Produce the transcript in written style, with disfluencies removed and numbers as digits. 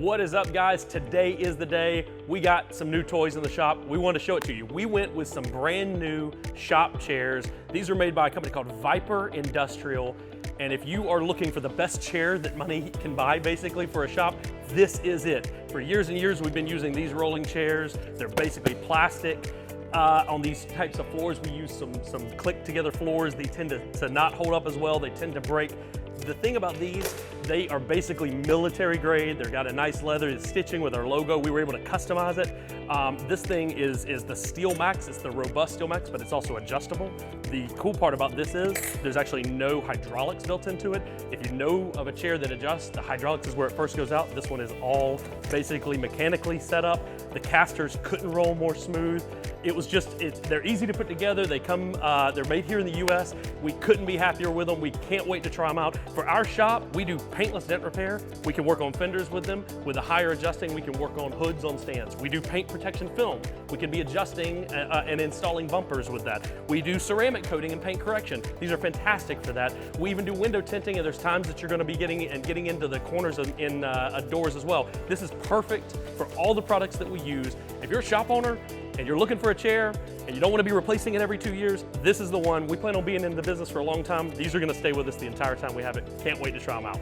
What is up, guys? Today is the day. We got some new toys in the shop. We wanted to show it to you. We went with some brand new shop chairs. These are made by a company called Viper Industrial. And if you are looking for the best chair that money can buy basically for a shop, this is it. For years and years, we've been using these rolling chairs. They're basically plastic. On these types of floors, we use some click together floors. They tend to not hold up as well. They tend to break. The thing about these, they are basically military grade. They've got a nice leather stitching with our logo. We were able to customize it. This thing is the Steel Max. It's the robust Steel Max, but it's also adjustable. The cool part about this is there's actually no hydraulics built into it. If you know of a chair that adjusts, the hydraulics is where it first goes out. This one is all basically mechanically set up. The casters couldn't roll more smooth. It was just, they're easy to put together. They come, they're made here in the US. We couldn't be happier with them. We can't wait to try them out. For our shop, we do paintless dent repair. We can work on fenders with them. With the higher adjusting, we can work on hoods on stands. We do paint protection film. We can be adjusting and installing bumpers with that. We do ceramic coating and paint correction. These are fantastic for that. We even do window tinting, and there's times that you're gonna be getting into the corners in doors as well. This is perfect for all the products that we use. If you're a shop owner, and you're looking for a chair and you don't want to be replacing it every 2 years, this is the one. We plan on being in the business for a long time. These are going to stay with us the entire time we have it. Can't wait to try them out.